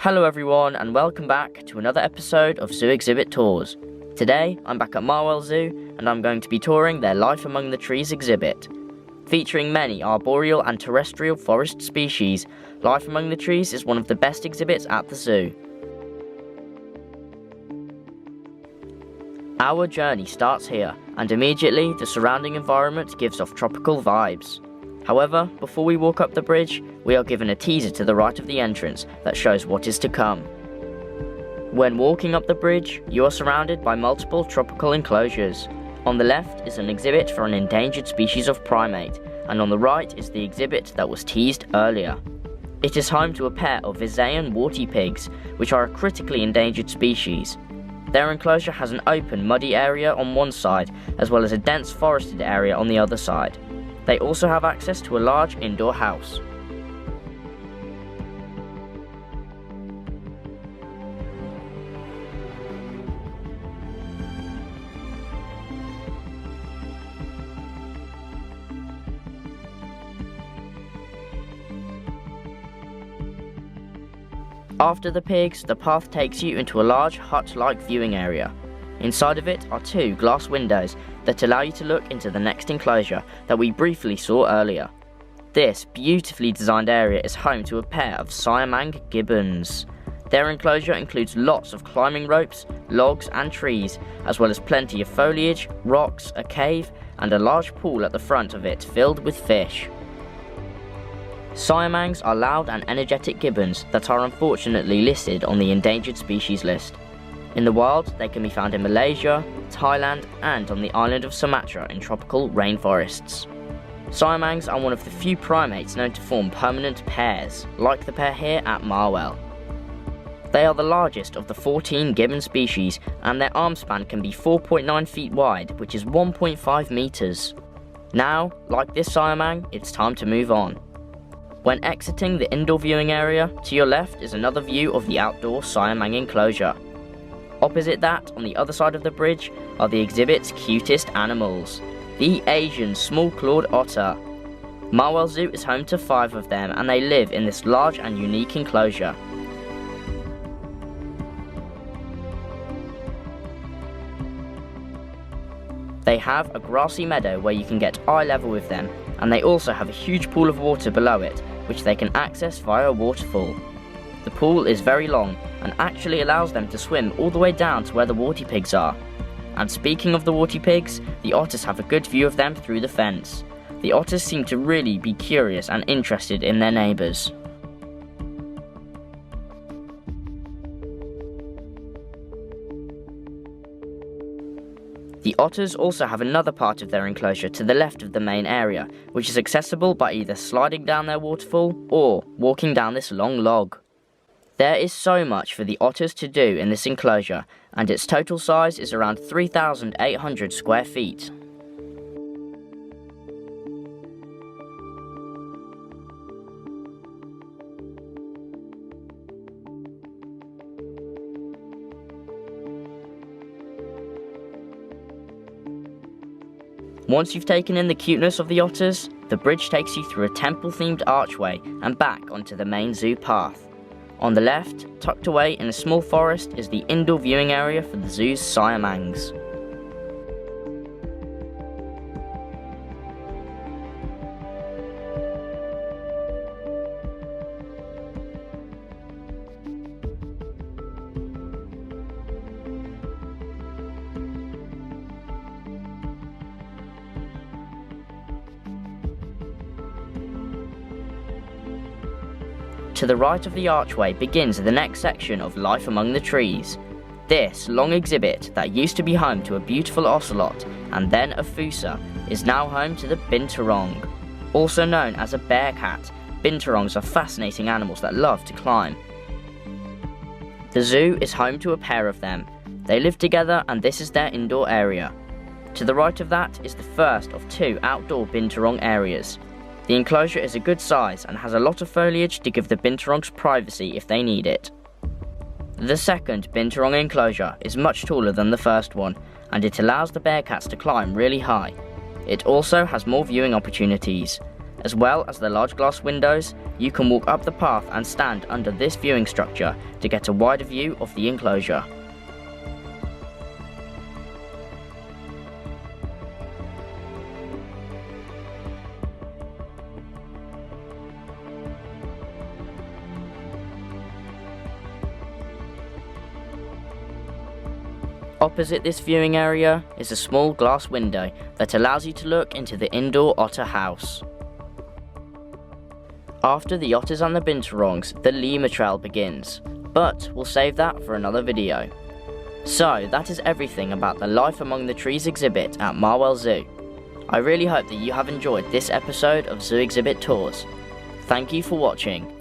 Hello everyone and welcome back to another episode of Zoo Exhibit Tours. Today I'm back at Marwell Zoo and I'm going to be touring their Life Among the Trees exhibit. Featuring many arboreal and terrestrial forest species, Life Among the Trees is one of the best exhibits at the zoo. Our journey starts here and immediately the surrounding environment gives off tropical vibes. However, before we walk up the bridge, we are given a teaser to the right of the entrance that shows what is to come. When walking up the bridge, you are surrounded by multiple tropical enclosures. On the left is an exhibit for an endangered species of primate, and on the right is the exhibit that was teased earlier. It is home to a pair of Visayan warty pigs, which are a critically endangered species. Their enclosure has an open, muddy area on one side, as well as a dense forested area on the other side. They also have access to a large indoor house. After the pigs, the path takes you into a large hut-like viewing area. Inside of it are two glass windows that allow you to look into the next enclosure that we briefly saw earlier. This beautifully designed area is home to a pair of Siamang gibbons. Their enclosure includes lots of climbing ropes, logs and trees, as well as plenty of foliage, rocks, a cave, and a large pool at the front of it filled with fish. Siamangs are loud and energetic gibbons that are unfortunately listed on the endangered species list. In the wild, they can be found in Malaysia, Thailand, and on the island of Sumatra in tropical rainforests. Siamangs are one of the few primates known to form permanent pairs, like the pair here at Marwell. They are the largest of the 14 gibbon species, and their arm span can be 4.9 feet wide, which is 1.5 meters. Now, like this Siamang, it's time to move on. When exiting the indoor viewing area, to your left is another view of the outdoor Siamang enclosure. Opposite that, on the other side of the bridge, are the exhibit's cutest animals, the Asian small-clawed otter. Marwell Zoo is home to 5 of them, and they live in this large and unique enclosure. They have a grassy meadow where you can get eye level with them, and they also have a huge pool of water below it, which they can access via a waterfall. The pool is very long and actually allows them to swim all the way down to where the warty pigs are. And speaking of the warty pigs, the otters have a good view of them through the fence. The otters seem to really be curious and interested in their neighbours. The otters also have another part of their enclosure to the left of the main area, which is accessible by either sliding down their waterfall or walking down this long log. There is so much for the otters to do in this enclosure, and its total size is around 3,800 square feet. Once you've taken in the cuteness of the otters, the bridge takes you through a temple-themed archway and back onto the main zoo path. On the left, tucked away in a small forest, is the indoor viewing area for the zoo's Siamangs. To the right of the archway begins the next section of Life Among the Trees. This long exhibit that used to be home to a beautiful ocelot and then a fossa is now home to the Binturong. Also known as a bear cat, Binturongs are fascinating animals that love to climb. The zoo is home to a pair of them. They live together and this is their indoor area. To the right of that is the first of 2 outdoor Binturong areas. The enclosure is a good size and has a lot of foliage to give the Binturongs privacy if they need it. The second Binturong enclosure is much taller than the first one, and it allows the bear cats to climb really high. It also has more viewing opportunities. As well as the large glass windows, you can walk up the path and stand under this viewing structure to get a wider view of the enclosure. Opposite this viewing area is a small glass window that allows you to look into the indoor otter house. After the otters and the Binturongs, the Lima Trail begins, but we'll save that for another video. So that is everything about the Life Among the Trees exhibit at Marwell Zoo. I really hope that you have enjoyed this episode of Zoo Exhibit Tours. Thank you for watching.